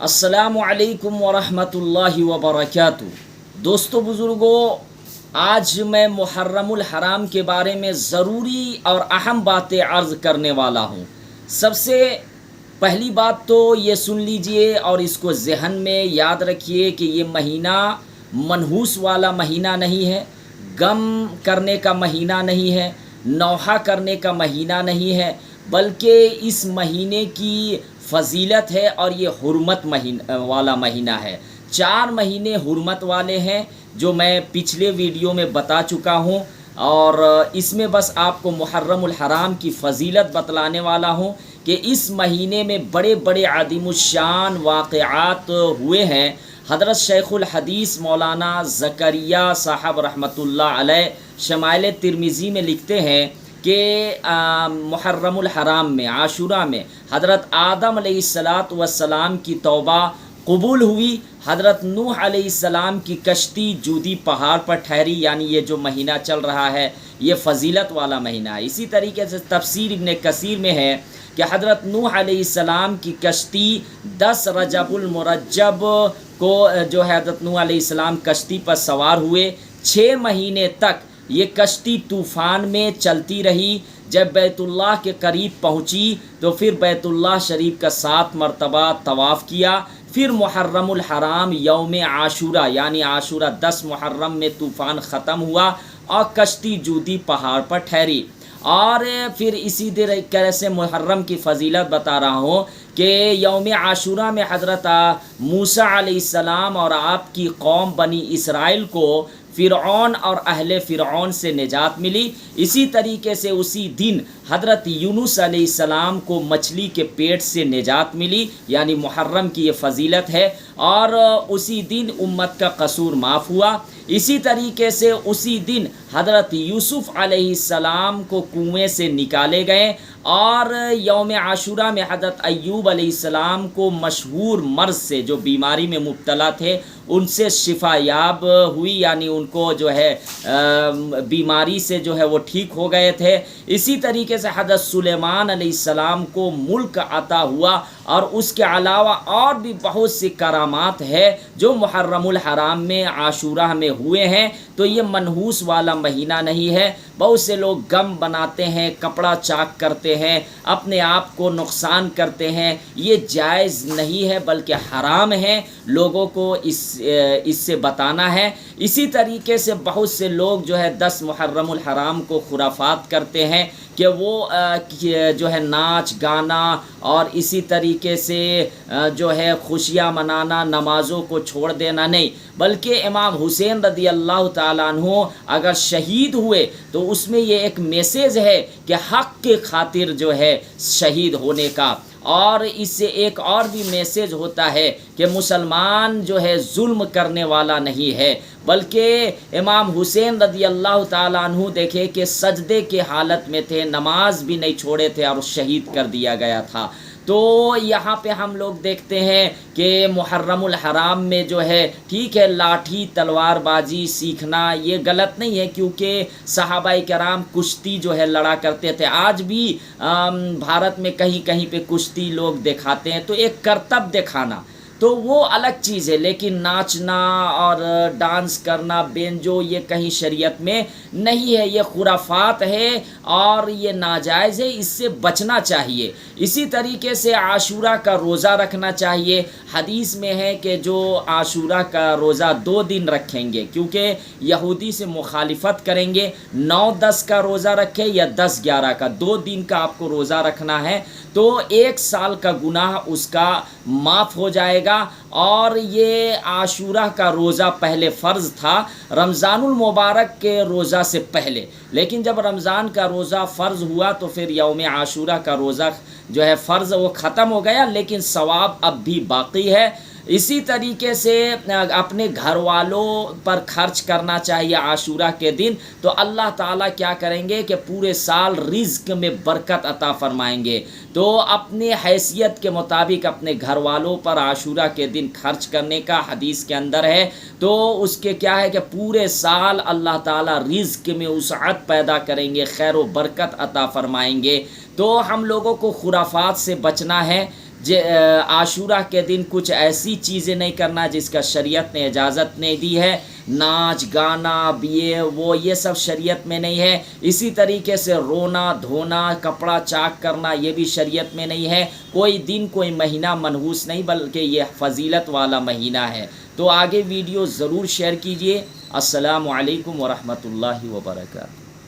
السلام علیکم ورحمۃ اللہ وبرکاتہ۔ دوستو بزرگوں، آج میں محرم الحرام کے بارے میں ضروری اور اہم باتیں عرض کرنے والا ہوں۔ سب سے پہلی بات تو یہ سن لیجئے اور اس کو ذہن میں یاد رکھیے کہ یہ مہینہ منحوس والا مہینہ نہیں ہے، غم کرنے کا مہینہ نہیں ہے، نوحہ کرنے کا مہینہ نہیں ہے، بلکہ اس مہینے کی فضیلت ہے اور یہ حرمت والا مہینہ ہے۔ 4 مہینے حرمت والے ہیں جو میں پچھلے ویڈیو میں بتا چکا ہوں، اور اس میں بس آپ کو محرم الحرام کی فضیلت بتلانے والا ہوں کہ اس مہینے میں بڑے بڑے عظیم الشان واقعات ہوئے ہیں۔ حضرت شیخ الحدیث مولانا زکریا صاحب رحمۃ اللہ علیہ شمائل ترمذی میں لکھتے ہیں کہ محرم الحرام میں عاشوراء میں حضرت آدم علیہ السلام کی توبہ قبول ہوئی۔ حضرت نوح علیہ السلام کی کشتی جودی پہاڑ پر ٹھہری، یعنی یہ جو مہینہ چل رہا ہے یہ فضیلت والا مہینہ ہے۔ اسی طریقے سے تفسیر ابن کثیر میں ہے کہ حضرت نوح علیہ السلام کی کشتی 10 رجب المرجب کو جو ہے حضرت نوح علیہ السلام کشتی پر سوار ہوئے۔ 6 مہینے تک یہ کشتی طوفان میں چلتی رہی۔ جب بیت اللہ کے قریب پہنچی تو پھر بیت اللہ شریف کا 7 مرتبہ طواف کیا۔ پھر محرم الحرام یوم عاشوراء یعنی عاشوراء 10 محرم میں طوفان ختم ہوا اور کشتی جودی پہاڑ پر ٹھہری۔ اور پھر اسی طرح سے محرم کی فضیلت بتا رہا ہوں کہ یوم عاشوراء میں حضرت موسیٰ علیہ السلام اور آپ کی قوم بنی اسرائیل کو فرعون اور اہل فرعون سے نجات ملی۔ اسی طریقے سے اسی دن حضرت یونس علیہ السلام کو مچھلی کے پیٹ سے نجات ملی، یعنی محرم کی یہ فضیلت ہے، اور اسی دن امت کا قصور معاف ہوا۔ اسی طریقے سے اسی دن حضرت یوسف علیہ السلام کو کنویں سے نکالے گئے، اور یوم عاشوراء میں حضرت ایوب علیہ السلام کو مشہور مرض سے، جو بیماری میں مبتلا تھے، ان سے شفا یاب ہوئی، یعنی ان کو جو ہے بیماری سے جو ہے وہ ٹھیک ہو گئے تھے۔ اسی طریقے سے حضرت سلیمان علیہ السلام کو ملک عطا ہوا، اور اس کے علاوہ اور بھی بہت سی کرامات ہے جو محرم الحرام میں عاشوراء میں ہوئے ہیں۔ تو یہ منحوس والا مہینہ نہیں ہے۔ بہت سے لوگ غم بناتے ہیں، کپڑا چاک کرتے ہیں، اپنے آپ کو نقصان کرتے ہیں، یہ جائز نہیں ہے بلکہ حرام ہے، لوگوں کو اس سے بتانا ہے۔ اسی طریقے سے بہت سے لوگ جو ہے 10 محرم الحرام کو خرافات کرتے ہیں کہ وہ جو ہے ناچ گانا اور اسی طریقے سے جو ہے خوشیاں منانا، نمازوں کو چھوڑ دینا نہیں، بلکہ امام حسین رضی اللہ تعالیٰ عنہ اگر شہید ہوئے تو اس میں یہ ایک میسیج ہے کہ حق کی خاطر جو ہے شہید ہونے کا، اور اس سے ایک اور بھی میسیج ہوتا ہے کہ مسلمان جو ہے ظلم کرنے والا نہیں ہے، بلکہ امام حسین رضی اللہ تعالیٰ عنہ دیکھے کہ سجدے کے حالت میں تھے، نماز بھی نہیں چھوڑے تھے اور شہید کر دیا گیا تھا۔ تو یہاں پہ ہم لوگ دیکھتے ہیں کہ محرم الحرام میں جو ہے ٹھیک ہے لاٹھی تلوار بازی سیکھنا یہ غلط نہیں ہے، کیونکہ صحابہ کرام کشتی جو ہے لڑا کرتے تھے۔ آج بھی بھارت میں کہیں کہیں پہ کشتی لوگ دکھاتے ہیں، تو ایک کرتب دکھانا تو وہ الگ چیز ہے، لیکن ناچنا اور ڈانس کرنا بینجو یہ کہیں شریعت میں نہیں ہے، یہ خرافات ہے اور یہ ناجائز ہے، اس سے بچنا چاہیے۔ اسی طریقے سے عاشوراء کا روزہ رکھنا چاہیے۔ حدیث میں ہے کہ جو عاشوراء کا روزہ 2 دن رکھیں گے، کیونکہ یہودی سے مخالفت کریں گے، 9-10 کا روزہ رکھے یا 10-11 کا، 2 دن کا آپ کو روزہ رکھنا ہے، تو 1 سال کا گناہ اس کا معاف ہو جائے گا۔ اور یہ عاشوراء کا روزہ پہلے فرض تھا رمضان المبارک کے روزہ سے پہلے، لیکن جب رمضان کا روزہ فرض ہوا تو پھر یوم عاشوراء کا روزہ جو ہے فرض وہ ختم ہو گیا، لیکن ثواب اب بھی باقی ہے۔ اسی طریقے سے اپنے گھر والوں پر خرچ کرنا چاہیے عاشوراء کے دن، تو اللہ تعالیٰ کیا کریں گے کہ پورے سال رزق میں برکت عطا فرمائیں گے۔ تو اپنے حیثیت کے مطابق اپنے گھر والوں پر عاشوراء کے دن خرچ کرنے کا حدیث کے اندر ہے، تو اس کے کیا ہے کہ پورے سال اللہ تعالیٰ رزق میں وسعت پیدا کریں گے، خیر و برکت عطا فرمائیں گے۔ تو ہم لوگوں کو خرافات سے بچنا ہے۔ عاشورہ کے دن کچھ ایسی چیزیں نہیں کرنا جس کا شریعت نے اجازت نہیں دی ہے، ناچ گانا یہ سب شریعت میں نہیں ہے۔ اسی طریقے سے رونا دھونا کپڑا چاک کرنا یہ بھی شریعت میں نہیں ہے۔ کوئی دن کوئی مہینہ منحوس نہیں بلکہ یہ فضیلت والا مہینہ ہے۔ تو آگے ویڈیو ضرور شیئر کیجئے۔ السلام علیکم ورحمۃ اللہ وبرکاتہ۔